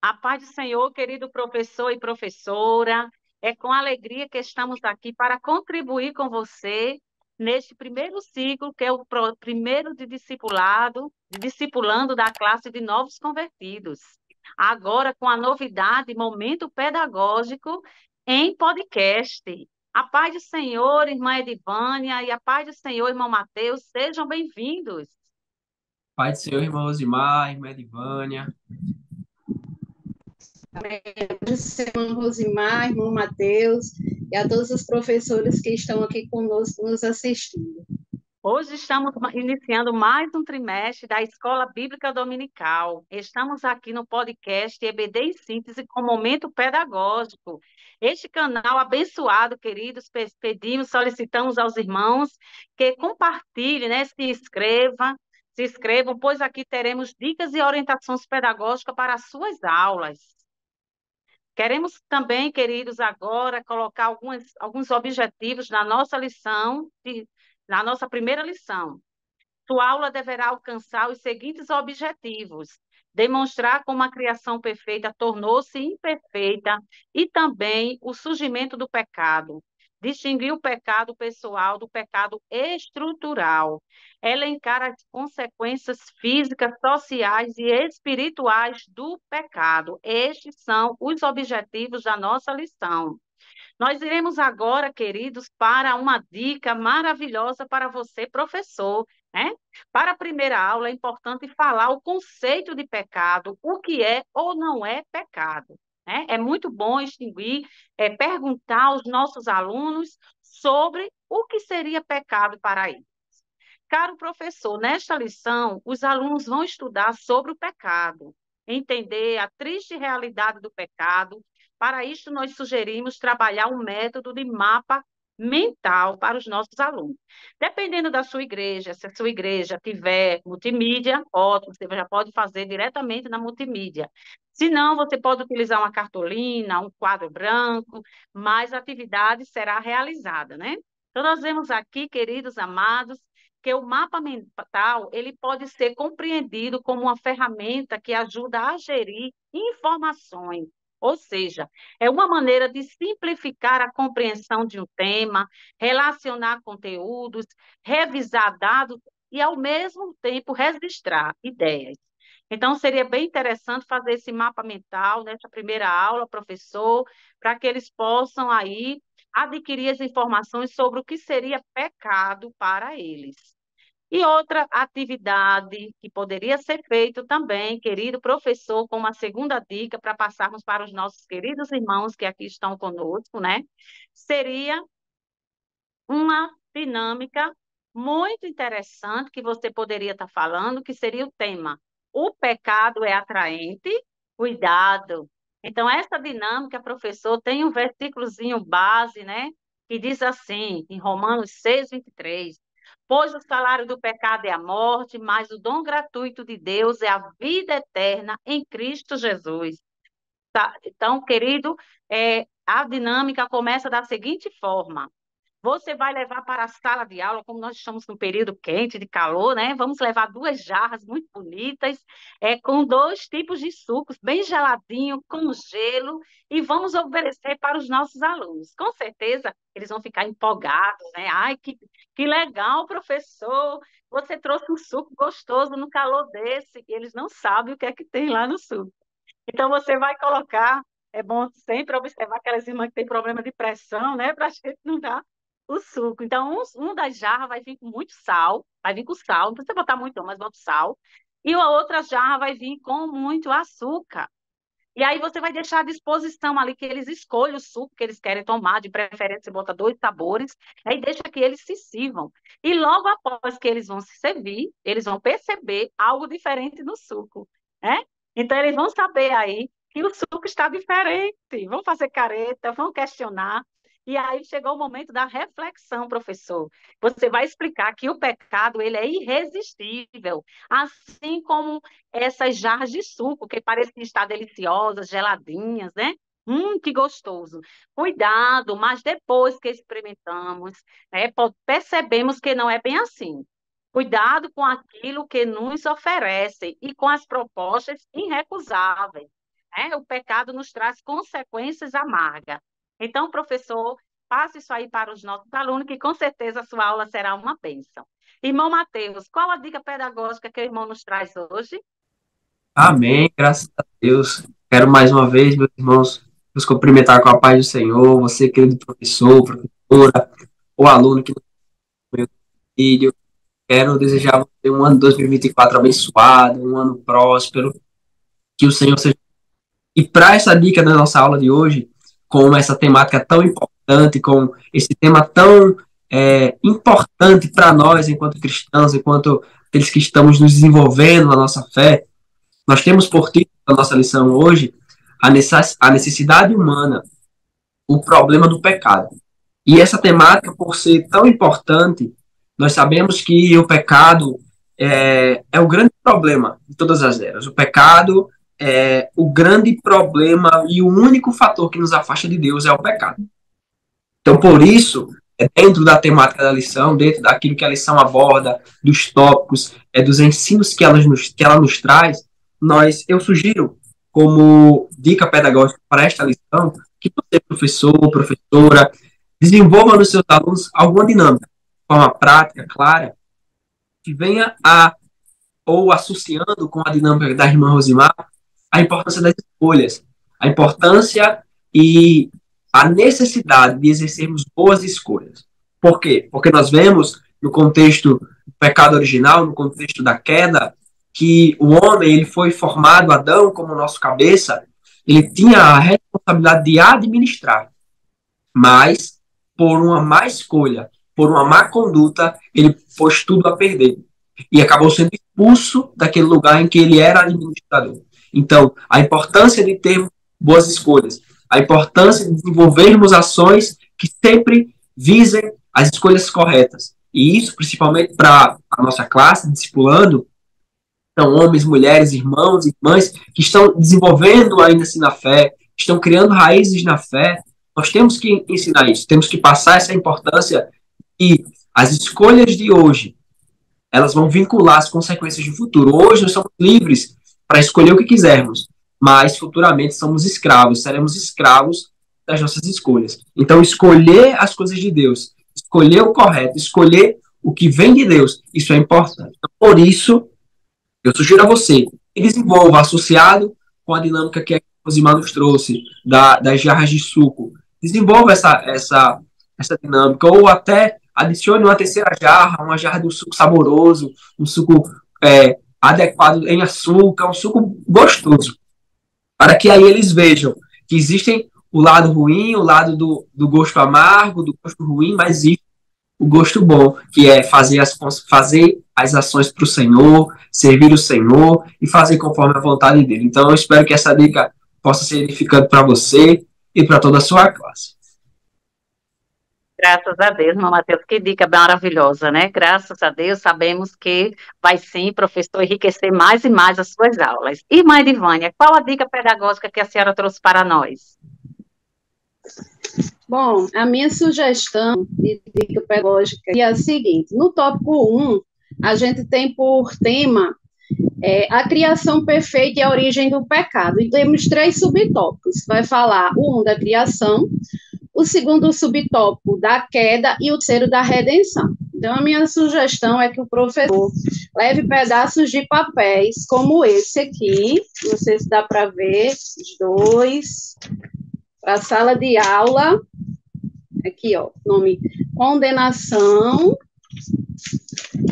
A paz do Senhor, querido professor e professora, é com alegria que estamos aqui para contribuir com você neste primeiro ciclo, que é o primeiro de discipulado, de discipulando da classe de novos convertidos. Agora, com a novidade, Momento Pedagógico em podcast. A paz do Senhor, irmã Edivânia, e a paz do Senhor, irmão Mateus, sejam bem-vindos. Pai do Senhor, irmã Rosimar, irmã Edivânia. Irmão Rosimar, irmão Mateus e a todos os professores que estão aqui conosco nos assistindo. Hoje estamos iniciando mais um trimestre da Escola Bíblica Dominical. Estamos aqui no podcast EBD em Síntese com Momento Pedagógico. Este canal abençoado, queridos, pedimos, solicitamos aos irmãos que compartilhem, né, se inscrevam, pois aqui teremos dicas e orientações pedagógicas para as suas aulas. Queremos também, queridos, agora colocar alguns objetivos na nossa lição, na nossa primeira lição. Sua aula deverá alcançar os seguintes objetivos: demonstrar como a criação perfeita tornou-se imperfeita e também o surgimento do pecado. Distinguir o pecado pessoal do pecado estrutural. Elencar as consequências físicas, sociais e espirituais do pecado. Estes são os objetivos da nossa lição. Nós iremos agora, queridos, para uma dica maravilhosa para você, professor, né? Para a primeira aula, é importante falar o conceito de pecado, o que é ou não é pecado, né? É muito bom extinguir, perguntar aos nossos alunos sobre o que seria pecado para eles. Caro professor, nesta lição, os alunos vão estudar sobre o pecado, entender a triste realidade do pecado. Para isso, nós sugerimos trabalhar um método de mapa mental para os nossos alunos. Dependendo da sua igreja, se a sua igreja tiver multimídia, ótimo, você já pode fazer diretamente na multimídia. Se não, você pode utilizar uma cartolina, um quadro branco, mas a atividade será realizada, né? Então, nós vemos aqui, queridos amados, que o mapa mental ele pode ser compreendido como uma ferramenta que ajuda a gerir informações, ou seja, é uma maneira de simplificar a compreensão de um tema, relacionar conteúdos, revisar dados e, ao mesmo tempo, registrar ideias. Então, seria bem interessante fazer esse mapa mental nessa primeira aula, professor, para que eles possam aí adquirir as informações sobre o que seria pecado para eles. E outra atividade que poderia ser feito também, querido professor, com uma segunda dica para passarmos para os nossos queridos irmãos que aqui estão conosco, né? Seria uma dinâmica muito interessante que você poderia estar falando, que seria o tema: o pecado é atraente? Cuidado. Então, essa dinâmica, professor, tem um versículozinho base, né? Que diz assim, em Romanos 6:23: pois o salário do pecado é a morte, mas o dom gratuito de Deus é a vida eterna em Cristo Jesus. Tá? Então, querido, a dinâmica começa da seguinte forma: você vai levar para a sala de aula, como nós estamos num período quente, de calor, né? Vamos levar duas jarras muito bonitas, com dois tipos de sucos, bem geladinho, com gelo, e vamos oferecer para os nossos alunos. Com certeza, eles vão ficar empolgados, né? Ai, que legal, professor! Você trouxe um suco gostoso no calor desse, e eles não sabem o que é que tem lá no suco. Então, você vai colocar, é bom sempre observar aquelas irmãs que têm problema de pressão, né? Para a gente não dar o suco. Então, um das jarras vai vir com muito sal, vai vir com sal, não precisa botar muito, não, mas bota sal. E a outra jarra vai vir com muito açúcar. E aí você vai deixar à disposição ali que eles escolham o suco que eles querem tomar, de preferência você bota dois sabores, aí deixa que eles se sirvam. E logo após que eles vão se servir, eles vão perceber algo diferente no suco, né? Então eles vão saber aí que o suco está diferente, vão fazer careta, vão questionar. E aí chegou o momento da reflexão, professor. Você vai explicar que o pecado ele é irresistível, assim como essas jarras de suco, que parecem estar deliciosas, geladinhas, né? Que gostoso. Cuidado, mas depois que experimentamos, né, percebemos que não é bem assim. Cuidado com aquilo que nos oferecem e com as propostas irrecusáveis. né? O pecado nos traz consequências amargas. Então, professor, passe isso aí para os nossos alunos, que com certeza a sua aula será uma bênção. Irmão Mateus, qual a dica pedagógica que o irmão nos traz hoje? Amém, graças a Deus. Quero mais uma vez, meus irmãos, nos cumprimentar com a paz do Senhor. Você, querido professor, professora, o aluno que nos meu filho. Quero desejar a você um ano 2024 abençoado, um ano próspero, que o Senhor seja. E para essa dica da nossa aula de hoje, com essa temática tão importante, com esse tema tão importante para nós, enquanto cristãos, enquanto aqueles que estamos nos desenvolvendo na nossa fé, nós temos por título da nossa lição hoje a necessidade humana, o problema do pecado. E essa temática, por ser tão importante, nós sabemos que o pecado é o grande problema de todas as eras. O pecado é o grande problema e o único fator que nos afasta de Deus é o pecado. Então, por isso, dentro da temática da lição, dentro daquilo que a lição aborda, dos tópicos, dos ensinos que ela nos traz, eu sugiro, como dica pedagógica para esta lição, que você, professor, professora, desenvolva nos seus alunos alguma dinâmica, de forma prática, clara, que venha ou associando com a dinâmica da irmã Rosimar, a importância das escolhas, a importância e a necessidade de exercermos boas escolhas. Por quê? Porque nós vemos, no contexto do pecado original, no contexto da queda, que o homem ele foi formado, Adão, como nosso cabeça, ele tinha a responsabilidade de administrar, mas por uma má escolha, por uma má conduta, ele pôs tudo a perder. E acabou sendo expulso daquele lugar em que ele era administrador. Então, a importância de ter boas escolhas, a importância de desenvolvermos ações que sempre visem as escolhas corretas. E isso, principalmente para a nossa classe, discipulando, são homens, mulheres, irmãos, irmãs, que estão desenvolvendo ainda assim na fé, estão criando raízes na fé. Nós temos que ensinar isso, temos que passar essa importância e as escolhas de hoje, elas vão vincular as consequências do futuro. Hoje nós somos livres para escolher o que quisermos, mas futuramente somos escravos, seremos escravos das nossas escolhas. Então, escolher as coisas de Deus, escolher o correto, escolher o que vem de Deus, isso é importante. Então, por isso, eu sugiro a você que desenvolva, associado com a dinâmica que a Rosimar nos trouxe, das jarras de suco, desenvolva essa dinâmica, ou até adicione uma terceira jarra, uma jarra de um suco saboroso, um suco adequado em açúcar, um suco gostoso, para que aí eles vejam que existem o lado ruim, o lado do gosto amargo, do gosto ruim, mas existe o gosto bom, que é fazer as ações para o Senhor, servir o Senhor e fazer conforme a vontade dele. Então, eu espero que essa dica possa ser edificante para você e para toda a sua classe. Graças a Deus, irmão Mateus, que dica maravilhosa, né? Graças a Deus, sabemos que vai sim, professor, enriquecer mais e mais as suas aulas. Irmã Edivânia, qual a dica pedagógica que a senhora trouxe para nós? Bom, a minha sugestão de dica pedagógica é a seguinte: no tópico 1, a gente tem por tema a criação perfeita e a origem do pecado. E temos 3 subtópicos. Vai falar o 1 da criação, o segundo subtópico da queda e o terceiro da redenção. Então, a minha sugestão é que o professor leve pedaços de papéis, como esse aqui, não sei se dá para ver, os 2, para a sala de aula. Aqui, ó, nome condenação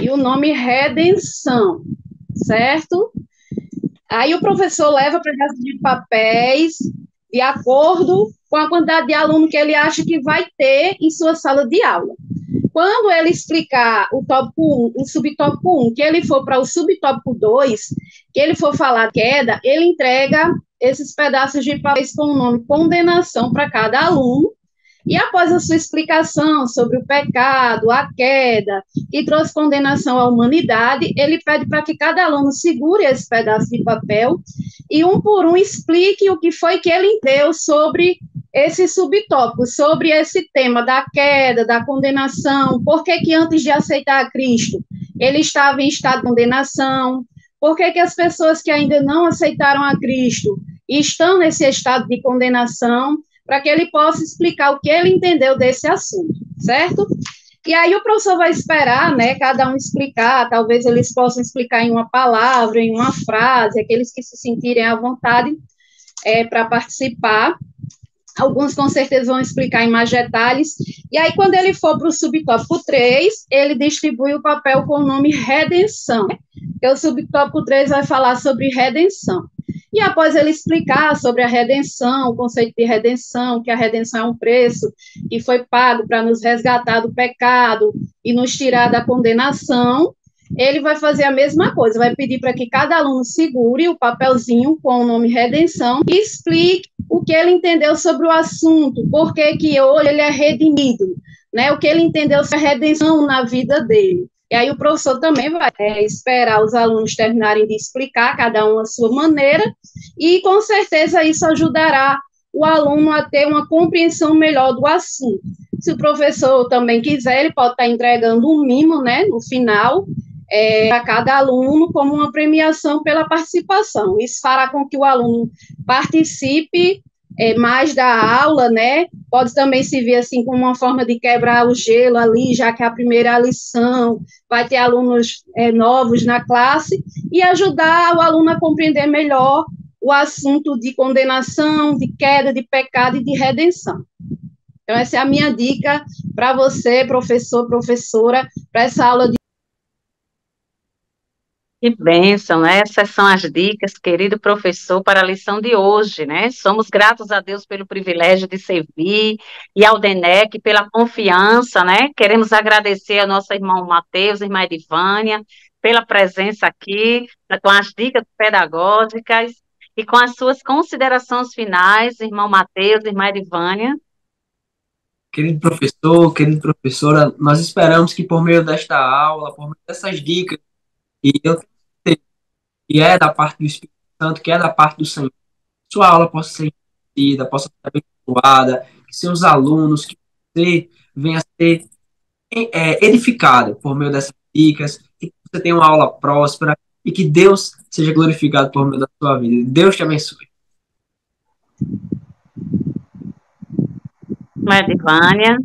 e o nome redenção, certo? Aí o professor leva pedaços de papéis de acordo com a quantidade de aluno que ele acha que vai ter em sua sala de aula. Quando ele explicar o tópico 1, o subtópico 1, que ele for para o subtópico 2, que ele for falar queda, ele entrega esses pedaços de papéis com o nome condenação para cada aluno. E após a sua explicação sobre o pecado, a queda, que trouxe condenação à humanidade, ele pede para que cada aluno segure esse pedaço de papel e, um por um, explique o que foi que ele deu sobre esse subtópico, sobre esse tema da queda, da condenação, por que antes de aceitar a Cristo ele estava em estado de condenação, por que as pessoas que ainda não aceitaram a Cristo estão nesse estado de condenação, para que ele possa explicar o que ele entendeu desse assunto, certo? E aí o professor vai esperar, né, cada um explicar, talvez eles possam explicar em uma palavra, em uma frase, aqueles que se sentirem à vontade para participar. Alguns com certeza vão explicar em mais detalhes. E aí, quando ele for para o subtópico 3, ele distribui o papel com o nome redenção. Porque o subtópico 3 vai falar sobre redenção. E após ele explicar sobre a redenção, o conceito de redenção, que a redenção é um preço que foi pago para nos resgatar do pecado e nos tirar da condenação, ele vai fazer a mesma coisa, vai pedir para que cada aluno segure o papelzinho com o nome redenção e explique o que ele entendeu sobre o assunto, por que hoje ele é redimido, né? O que ele entendeu sobre a redenção na vida dele. E aí o professor também vai esperar os alunos terminarem de explicar, cada um a sua maneira, e com certeza isso ajudará o aluno a ter uma compreensão melhor do assunto. Se o professor também quiser, ele pode estar entregando um mimo, né, no final, para cada aluno, como uma premiação pela participação. Isso fará com que o aluno participe mais da aula, né? Pode também servir assim como uma forma de quebrar o gelo ali, já que é a primeira lição, vai ter alunos novos na classe, e ajudar o aluno a compreender melhor o assunto de condenação, de queda, de pecado e de redenção. Então, essa é a minha dica para você, professor, professora, para essa aula de... Que bênção, né? Essas são as dicas, querido professor, para a lição de hoje, né? Somos gratos a Deus pelo privilégio de servir e ao DENEC pela confiança, né? Queremos agradecer ao nosso irmão Mateus, irmã Edivânia, pela presença aqui, com as dicas pedagógicas e com as suas considerações finais, irmão Mateus, irmã Edivânia. Querido professor, querida professora, nós esperamos que por meio desta aula, por meio dessas dicas, e eu que é da parte do Espírito Santo, que é da parte do Senhor, sua aula possa ser entendida, possa ser abençoada, que seus alunos, que você venha a ser edificado por meio dessas dicas, que você tenha uma aula próspera e que Deus seja glorificado por meio da sua vida. Deus te abençoe. Edivânia.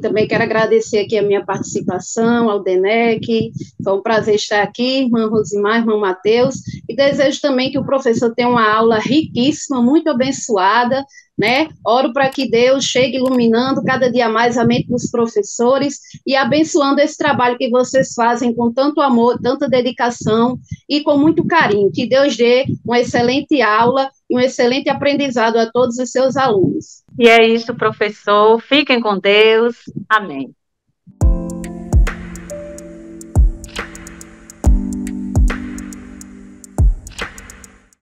Também quero agradecer aqui a minha participação, ao DENEC, foi um prazer estar aqui, irmã Rosimar, irmão Mateus, e desejo também que o professor tenha uma aula riquíssima, muito abençoada, né? Oro para que Deus chegue iluminando cada dia mais a mente dos professores e abençoando esse trabalho que vocês fazem com tanto amor, tanta dedicação e com muito carinho. Que Deus dê uma excelente aula e um excelente aprendizado a todos os seus alunos. E é isso, professor. Fiquem com Deus. Amém.